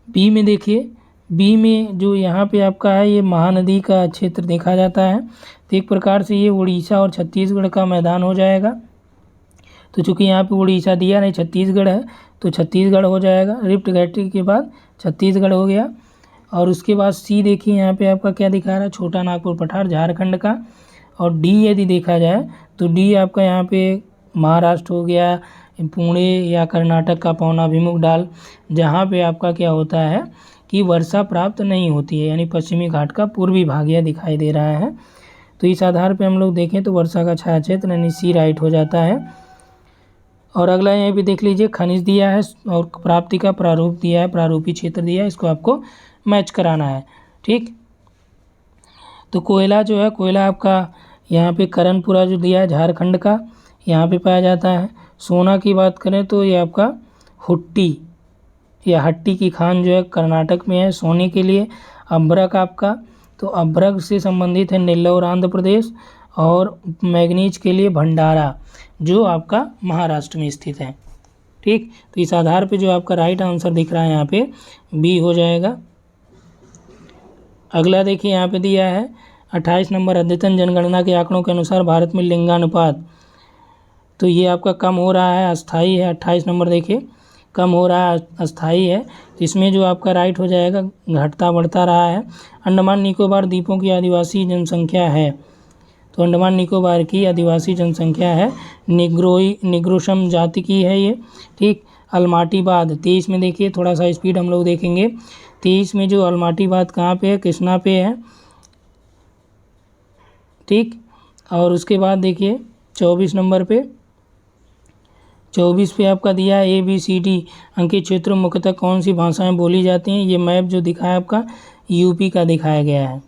बी में देखिए, बी में जो यहाँ पे आपका है ये महानदी का क्षेत्र देखा जाता है, तो एक प्रकार से ये उड़ीसा और छत्तीसगढ़ का मैदान हो जाएगा। तो चूँकि यहाँ पे उड़ीसा दिया नहीं, छत्तीसगढ़ है, तो छत्तीसगढ़ हो जाएगा। रिफ्ट घाटी के बाद छत्तीसगढ़ हो गया। और उसके बाद सी देखिए, यहाँ पे आपका क्या दिखा रहा है, छोटा नागपुर पठार झारखंड का। और डी यदि देखा जाए तो डी आपका यहाँ पे महाराष्ट्र हो गया, पुणे या कर्नाटक का पवनाभिमुख डाल, जहाँ पे आपका क्या होता है कि वर्षा प्राप्त नहीं होती है, यानी पश्चिमी घाट का पूर्वी भाग यह दिखाई दे रहा है। तो इस आधार पे हम लोग देखें तो वर्षा का छाया क्षेत्र यानी सी राइट हो जाता है। और अगला यहाँ भी देख लीजिए, खनिज दिया है और प्राप्ति का प्रारूप दिया है, प्रारूपी क्षेत्र दिया है, इसको आपको मैच कराना है। ठीक, तो कोयला जो है, कोयला आपका यहाँ पे करणपुरा जो दिया है झारखंड का, यहाँ पे पाया जाता है। सोना की बात करें तो ये आपका हुट्टी या हट्टी की खान जो है कर्नाटक में है सोने के लिए। अभ्रक आपका, तो अभ्रक से संबंधित है नेल्लौर आंध्र प्रदेश। और मैग्नीज के लिए भंडारा जो आपका महाराष्ट्र में स्थित है। ठीक, तो इस आधार पे जो आपका राइट आंसर दिख रहा है यहाँ पे बी हो जाएगा। अगला देखिए, यहाँ पे दिया है 28 नंबर, अद्यतन जनगणना के आंकड़ों के अनुसार भारत में लिंगानुपात, तो ये आपका कम हो रहा है, अस्थाई है। 28 नंबर देखिए, कम हो रहा है, अस्थाई है, तो इसमें जो आपका राइट हो जाएगा घटता बढ़ता रहा है। अंडमान निकोबार द्वीपों की आदिवासी जनसंख्या है, तो अंडमान निकोबार की आदिवासी जनसंख्या है निग्रोशम जाति की है ये। ठीक, अलमाटी बाद 23 में देखिए, थोड़ा सा स्पीड हम लोग देखेंगे। 23 में जो अलमाटी बाद कहाँ पे है, कृष्णा पे है। ठीक, और उसके बाद देखिए 24 नंबर पे, 24 पे आपका दिया है ABCD अंकित क्षेत्रों मुख्यतः कौन सी भाषाएं बोली जाती हैं। ये मैप जो दिखा है आपका यूपी का दिखाया गया है।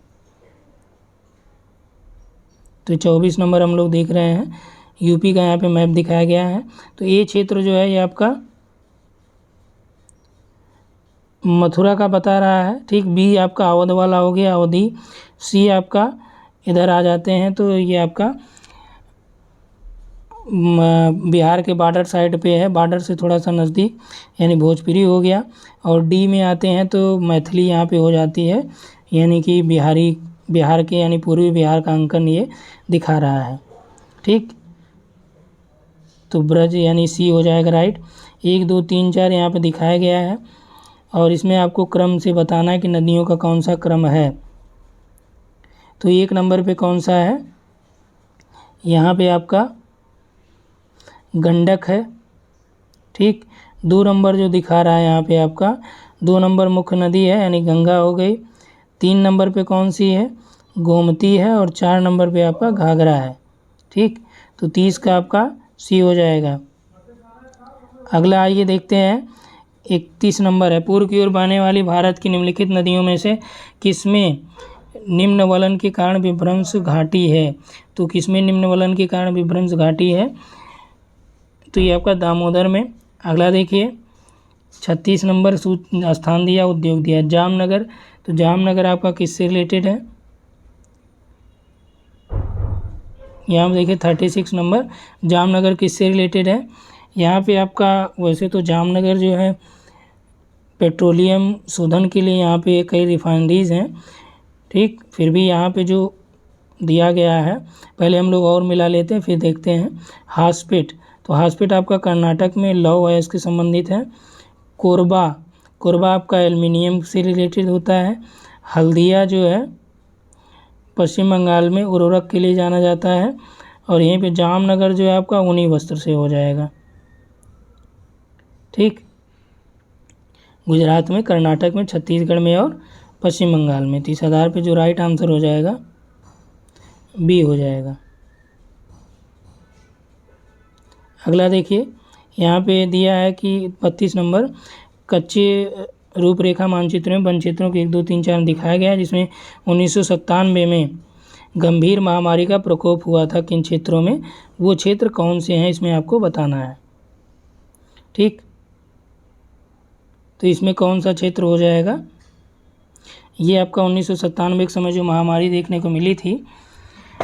तो 24 नंबर हम लोग देख रहे हैं यूपी का यहाँ पे मैप दिखाया गया है। तो ए क्षेत्र जो है ये आपका मथुरा का बता रहा है, ठीक। बी आपका अवध वाला हो गया, अवधी। सी आपका इधर आ जाते हैं तो ये आपका बिहार के बॉर्डर साइड पे है, बॉर्डर से थोड़ा सा नज़दीक, यानी भोजपुरी हो गया। और डी में आते हैं तो मैथिली यहाँ पे हो जाती है, यानी कि बिहार के यानी पूर्वी बिहार का अंकन ये दिखा रहा है, ठीक। तो ब्रज यानी सी हो जाएगा राइट। 1 2 3 4 यहाँ पे दिखाया गया है और इसमें आपको क्रम से बताना है कि नदियों का कौन सा क्रम है। तो 1 नंबर पे कौन सा है, यहाँ पे आपका गंडक है, ठीक। 2 नंबर जो दिखा रहा है यहाँ पे आपका 2 नंबर मुख्य नदी है यानी गंगा हो गई। 3 नंबर पे कौन सी है, गोमती है। और 4 नंबर पे आपका घाघरा है, ठीक। तो 30 का आपका सी हो जाएगा। अगला आइए देखते हैं 31 नंबर है, पूर्व की ओर बहने वाली भारत की निम्नलिखित नदियों में से किसमें निम्न वलन के कारण विभ्रंश घाटी है। तो किसमें निम्न वलन के कारण विभ्रंश घाटी है, तो ये आपका दामोदर में। अगला देखिए 36 नंबर स्थान दिया, उद्योग दिया जामनगर। तो जामनगर आपका किससे रिलेटेड है, यहाँ पे देखिए 36 नंबर जामनगर किससे रिलेटेड है। यहाँ पे आपका वैसे तो जामनगर जो है पेट्रोलियम शोधन के लिए यहाँ पे कई रिफाइनरीज हैं, ठीक। फिर भी यहाँ पे जो दिया गया है, पहले हम लोग और मिला लेते हैं फिर देखते हैं। हासपेट, तो हासपेट आपका कर्नाटक में लौह अयस्क के संबंधित है। कोरबा आपका एल्युमिनियम से रिलेटेड होता है। हल्दिया जो है पश्चिम बंगाल में उर्वरक के लिए जाना जाता है। और यहीं पे जामनगर जो है आपका ऊनी वस्त्र से हो जाएगा, ठीक। गुजरात में, कर्नाटक में, छत्तीसगढ़ में और पश्चिम बंगाल में। तो इस आधार पे जो राइट आंसर हो जाएगा बी हो जाएगा। अगला देखिए यहाँ पे दिया है कि 32 नंबर कच्चे रूपरेखा मानचित्र में वन क्षेत्रों के 1 2 3 4 दिखाया गया है, जिसमें 1997 में गंभीर महामारी का प्रकोप हुआ था किन क्षेत्रों में, वो क्षेत्र कौन से हैं इसमें आपको बताना है, ठीक। तो इसमें कौन सा क्षेत्र हो जाएगा, ये आपका 1997 के समय जो महामारी देखने को मिली थी,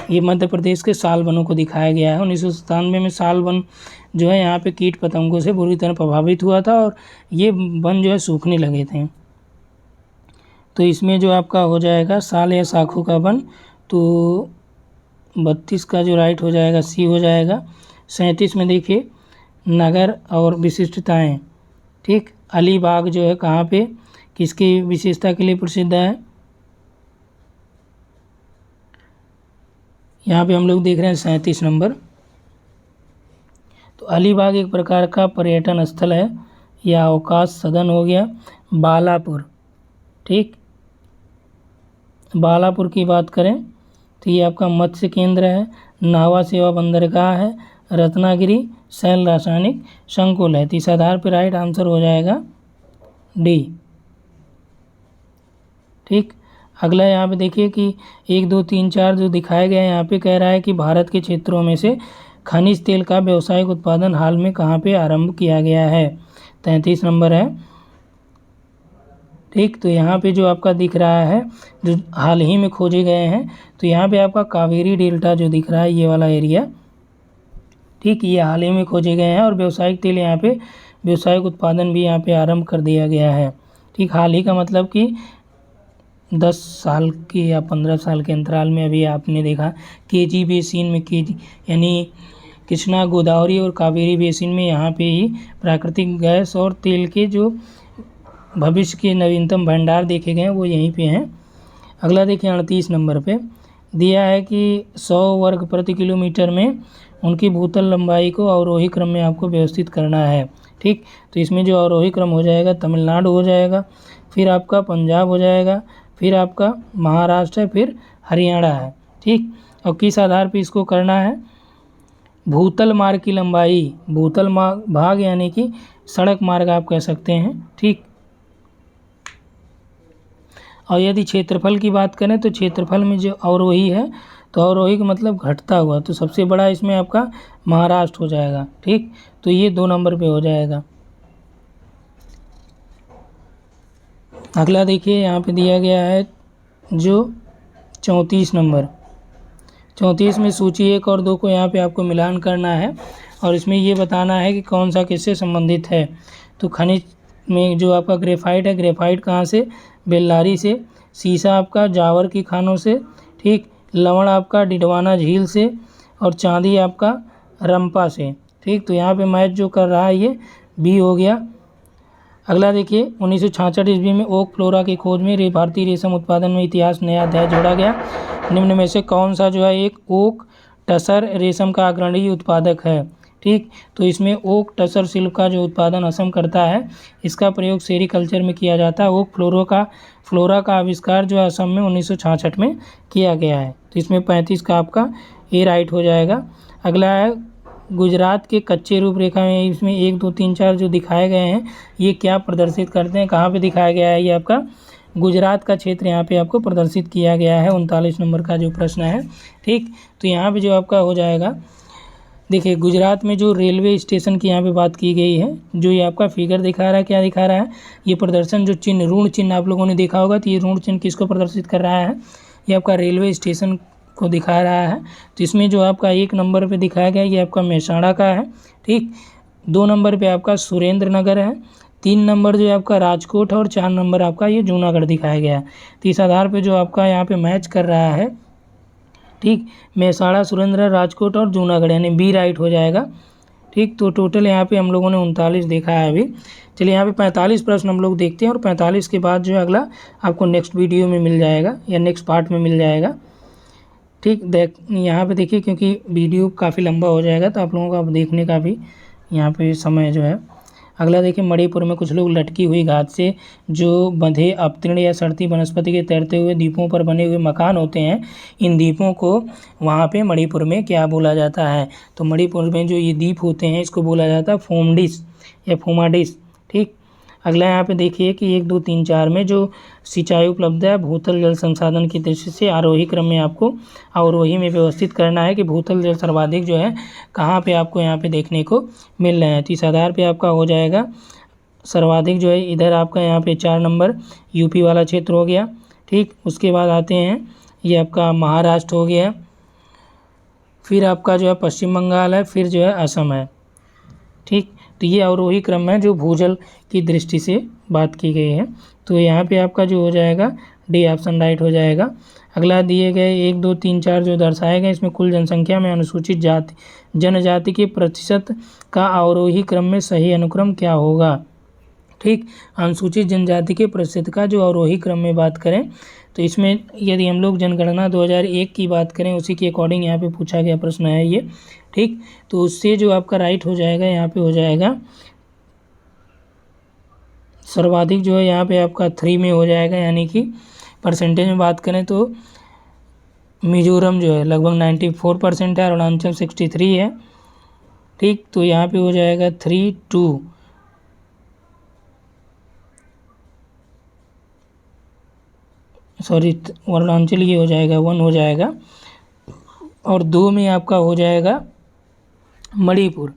ये मध्य प्रदेश के साल वनों को दिखाया गया है। 1997 में साल वन जो है यहाँ पे कीट पतंगों से बुरी तरह प्रभावित हुआ था और ये वन जो है सूखने लगे थे। तो इसमें जो आपका हो जाएगा साल या शाखों का वन, तो 32 का जो राइट हो जाएगा सी हो जाएगा। 37 में देखिए नगर और विशिष्टताएं, ठीक। अलीबाग जो है कहाँ पे किसकी विशेषता के लिए प्रसिद्ध है, यहाँ पे हम लोग देख रहे हैं 37 नंबर। तो अलीबाग एक प्रकार का पर्यटन स्थल है या अवकाश सदन हो गया। बालापुर, ठीक। बालापुर की बात करें तो ये आपका मत्स्य केंद्र है। नावा सेवा बंदरगाह है। रत्नागिरी शैल रासायनिक संकुल है। तो इस आधार पर राइट आंसर हो जाएगा डी, ठीक। अगला यहाँ पे देखिए कि 1 2 3 4 जो दिखाए गए हैं, यहाँ पे कह रहा है कि भारत के क्षेत्रों में से खनिज तेल का व्यावसायिक उत्पादन हाल में कहाँ पे आरंभ किया गया है। 33 नंबर है, ठीक। तो यहाँ पे जो आपका दिख रहा है जो हाल ही में खोजे गए हैं, तो यहाँ पे आपका कावेरी डेल्टा जो दिख रहा है ये वाला एरिया, ठीक, ये हाल ही में खोजे गए हैं और व्यावसायिक तेल यहाँ पे व्यावसायिक उत्पादन भी यहाँ पे आरंभ कर दिया गया है, ठीक। हाल ही का मतलब कि 10 साल के या 15 साल के अंतराल में अभी आपने देखा केजी बेसिन में, केजी यानी कृष्णा गोदावरी और कावेरी बेसिन में यहाँ पे ही प्राकृतिक गैस और तेल के जो भविष्य के नवीनतम भंडार देखे गए हैं वो यहीं पे हैं। अगला देखिए 38 नंबर पे दिया है कि 100 वर्ग प्रति किलोमीटर में उनकी भूतल लंबाई को अवरोही क्रम में आपको व्यवस्थित करना है, ठीक। तो इसमें जो अवरोही क्रम हो जाएगा तमिलनाडु हो जाएगा, फिर आपका पंजाब हो जाएगा, फिर आपका महाराष्ट्र है, फिर हरियाणा है, ठीक। और किस आधार पे इसको करना है, भूतल मार्ग की लंबाई, भूतल मार्ग भाग यानी कि सड़क मार्ग आप कह सकते हैं, ठीक। और यदि क्षेत्रफल की बात करें तो क्षेत्रफल में जो अवरोही है तो अवरोही का मतलब घटता हुआ, तो सबसे बड़ा इसमें आपका महाराष्ट्र हो जाएगा। ठीक, तो ये 2 नंबर पे हो जाएगा। अगला देखिए यहाँ पे दिया गया है जो 34 नंबर, 34 में सूची 1 और 2 को यहाँ पे आपको मिलान करना है और इसमें ये बताना है कि कौन सा किससे संबंधित है। तो खनिज में जो आपका ग्रेफाइट है, ग्रेफाइट कहाँ से, बेल्लारी से। सीसा आपका जावर की खानों से। ठीक, लवण आपका डिडवाना झील से और चांदी आपका रंपा से। ठीक, तो यहाँ पे मैच जो कर रहा है ये बी हो गया। अगला देखिए 1966 ईस्वी में ओक फ्लोरा की खोज में भारतीय रेशम उत्पादन में इतिहास नया अध्याय जोड़ा गया। निम्न में से कौन सा जो है एक ओक टसर रेशम का अग्रणी उत्पादक है। ठीक, तो इसमें ओक टसर सिल्क का जो उत्पादन असम करता है, इसका प्रयोग सेरीकल्चर में किया जाता है। ओक फ्लोरा का आविष्कार जो है असम में 1966 में किया गया है। तो इसमें 35 का आपका ए राइट हो जाएगा। अगला है गुजरात के कच्चे रूपरेखा में इसमें 1 2 3 4 जो दिखाए गए हैं ये क्या प्रदर्शित करते हैं, कहाँ पे दिखाया गया है, ये आपका गुजरात का क्षेत्र यहाँ पे आपको प्रदर्शित किया गया है। 39 नंबर का जो प्रश्न है। ठीक, तो यहाँ पे जो आपका हो जाएगा, देखिए गुजरात में जो रेलवे स्टेशन की यहाँ पे बात की गई है, जो ये आपका फिगर दिखा रहा है, क्या दिखा रहा है, ये प्रदर्शन जो चिन्ह ऋण चिन्ह आप लोगों ने देखा होगा, तो ये ऋण चिन्ह किसको प्रदर्शित कर रहा है, ये आपका रेलवे स्टेशन को दिखा रहा है। तो इसमें जो आपका 1 नंबर पे दिखाया गया ये आपका मेहसाणा का है। ठीक, 2 नंबर पे आपका सुरेंद्र नगर है, 3 नंबर जो है आपका राजकोट है और 4 नंबर आपका ये जूनागढ़ दिखाया गया है। तो इस आधार पे जो आपका यहाँ पे मैच कर रहा है, ठीक, मेहसाणा, सुरेंद्र, राजकोट और जूनागढ़, यानी बी राइट हो जाएगा। ठीक, तो टोटल यहाँ पे हम लोगों ने 39 देखा है अभी। चलिए यहाँ पे 45 प्रश्न हम लोग देखते हैं और 45 के बाद जो है अगला आपको नेक्स्ट वीडियो में मिल जाएगा या नेक्स्ट पार्ट में मिल जाएगा। ठीक, यहाँ पे देखिए क्योंकि वीडियो काफ़ी लंबा हो जाएगा तो आप लोगों का देखने का भी यहाँ पे समय जो है। अगला देखिए मणिपुर में कुछ लोग लटकी हुई घात से जो बंधे अवतीर्ण या सड़ती वनस्पति के तैरते हुए द्वीपों पर बने हुए मकान होते हैं, इन द्वीपों को वहाँ पे मणिपुर में क्या बोला जाता है। तो मणिपुर में जो ये द्वीप होते हैं इसको बोला जाता है फोमडिस या फोमाडिस। ठीक, अगला यहाँ पे देखिए कि 1 2 3 4 में जो सिंचाई उपलब्ध है भूतल जल संसाधन की दृष्टि से आरोही क्रम में आपको अवरोही में व्यवस्थित करना है कि भूतल जल सर्वाधिक जो है कहाँ पे आपको यहाँ पे देखने को मिल रहे हैं। तो इस आधार पे आपका हो जाएगा सर्वाधिक जो है इधर आपका यहाँ पे 4 नंबर यूपी वाला क्षेत्र हो गया। ठीक, उसके बाद आते हैं ये आपका महाराष्ट्र हो गया, फिर आपका जो है पश्चिम बंगाल है, फिर जो है असम है। ठीक, तो ये अवरोही क्रम है जो भूजल की दृष्टि से बात की गई है। तो यहाँ पे आपका जो हो जाएगा डी ऑप्शन राइट हो जाएगा। अगला दिए गए 1 2 3 4 जो दर्शाए गए इसमें कुल जनसंख्या में अनुसूचित जनजाति के प्रतिशत का अवरोही क्रम में सही अनुक्रम क्या होगा। ठीक, अनुसूचित जनजाति के प्रतिशत का जो अवरोही क्रम में बात करें तो इसमें यदि हम लोग जनगणना 2001 की बात करें उसी के अकॉर्डिंग यहाँ पे पूछा गया प्रश्न है ये। ठीक, तो उससे जो आपका राइट हो जाएगा यहाँ पे हो जाएगा सर्वाधिक जो है यहाँ पे आपका 3 में हो जाएगा, यानी कि परसेंटेज में बात करें तो मिजोरम जो है लगभग 94% है, अरुणाचल 63 है। ठीक, तो यहाँ पे हो जाएगा 3 2, सॉरी अरुणाचल ये हो जाएगा 1 हो जाएगा और 2 में आपका हो जाएगा मणिपुर,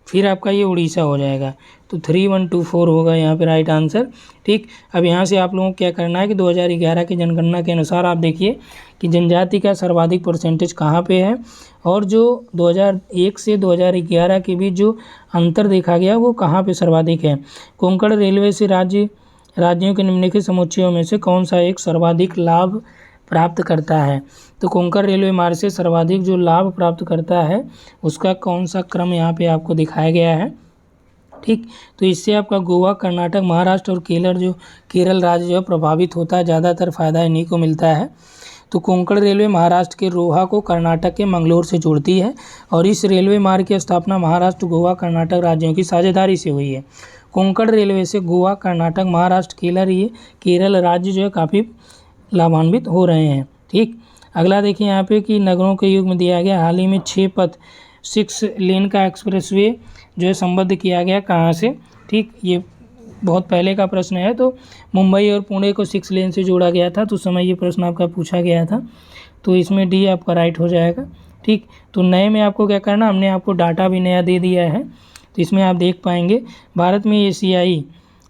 फिर आपका ये उड़ीसा हो जाएगा। तो 3 1 2 4 होगा यहाँ पे राइट आंसर। ठीक, अब यहाँ से आप लोगों को क्या करना है कि 2011 की जनगणना के अनुसार आप देखिए कि जनजाति का सर्वाधिक परसेंटेज कहाँ पे है और जो 2001 से 2011 के बीच जो अंतर देखा गया वो कहाँ पे सर्वाधिक है। कोंकण रेलवे से राज्यों के निम्नलिखित समुच्चयों में से कौन सा एक सर्वाधिक लाभ प्राप्त करता है। तो कोंकण रेलवे मार्ग से सर्वाधिक जो लाभ प्राप्त करता है उसका कौन सा क्रम यहाँ पे आपको दिखाया गया है। ठीक, तो इससे आपका गोवा, कर्नाटक, महाराष्ट्र और केरल राज्य जो है प्रभावित होता है, ज़्यादातर फायदा इन्हीं को मिलता है। तो कोंकण रेलवे महाराष्ट्र के रोहा को कर्नाटक के मंगलोर से जोड़ती है और इस रेलवे मार्ग की स्थापना महाराष्ट्र, गोवा, कर्नाटक राज्यों की साझेदारी से हुई है। कोंकण रेलवे से गोवा, कर्नाटक, महाराष्ट्र, केरल राज्य जो है काफ़ी लाभान्वित हो रहे हैं। ठीक, अगला देखिए यहाँ पे कि नगरों के युग में दिया गया हाल ही में 6 लेन का एक्सप्रेसवे जो है संबद्ध किया गया कहाँ से। ठीक, ये बहुत पहले का प्रश्न है। तो मुंबई और पुणे को 6 लेन से जोड़ा गया था, तो उस समय ये प्रश्न आपका पूछा गया था। तो इसमें डी आपका राइट हो जाएगा। ठीक, तो नए में आपको क्या करना, हमने आपको डाटा भी नया दे दिया है। तो इसमें आप देख पाएंगे भारत में एशियाई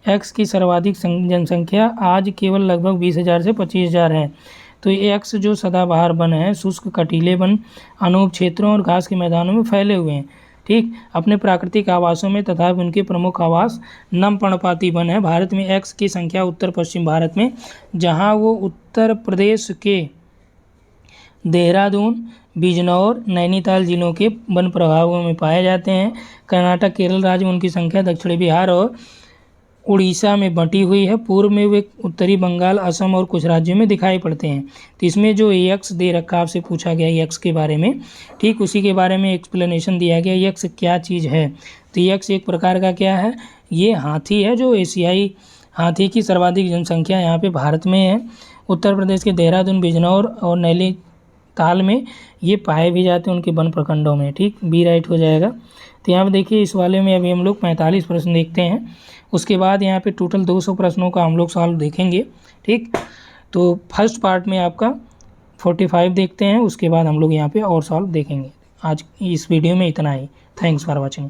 एक्स की सर्वाधिक जनसंख्या आज केवल लगभग 20,000 से 25,000 है। तो ये एक्स जो सदाबहार वन है, शुष्क कटीले वन, अनूप क्षेत्रों और घास के मैदानों में फैले हुए हैं। ठीक, अपने प्राकृतिक आवासों में तथा उनके प्रमुख आवास नम पर्णपाती वन है। भारत में एक्स की संख्या उत्तर पश्चिम भारत में, जहाँ वो उत्तर प्रदेश के देहरादून, बिजनौर, नैनीताल जिलों के वन प्रभागों में पाए जाते हैं। कर्नाटक, केरल राज्य में उनकी संख्या दक्षिणी बिहार और उड़ीसा में बंटी हुई है। पूर्व में वे उत्तरी बंगाल, असम और कुछ राज्यों में दिखाई पड़ते हैं। तो इसमें जो एक्स दे रखा आपसे पूछा गया एक्स के बारे में, ठीक उसी के बारे में एक्सप्लेनेशन दिया गया एक्स क्या चीज़ है। तो एक्स एक प्रकार का क्या है, ये हाथी है जो एशियाई हाथी की सर्वाधिक जनसंख्या यहाँ पे भारत में है। उत्तर प्रदेश के देहरादून, बिजनौर और नैनीताल में ये पाए भी जाते हैं उनके वन प्रखंडों में। ठीक, बी राइट हो जाएगा। तो यहाँ पे देखिए इस वाले में अभी हम लोग 45 प्रश्न देखते हैं, उसके बाद यहाँ पे टोटल 200 प्रश्नों का हम लोग सॉल्व देखेंगे। ठीक, तो फर्स्ट पार्ट में आपका 45 देखते हैं, उसके बाद हम लोग यहाँ पे और सॉल्व देखेंगे। आज इस वीडियो में इतना ही। Thanks for watching.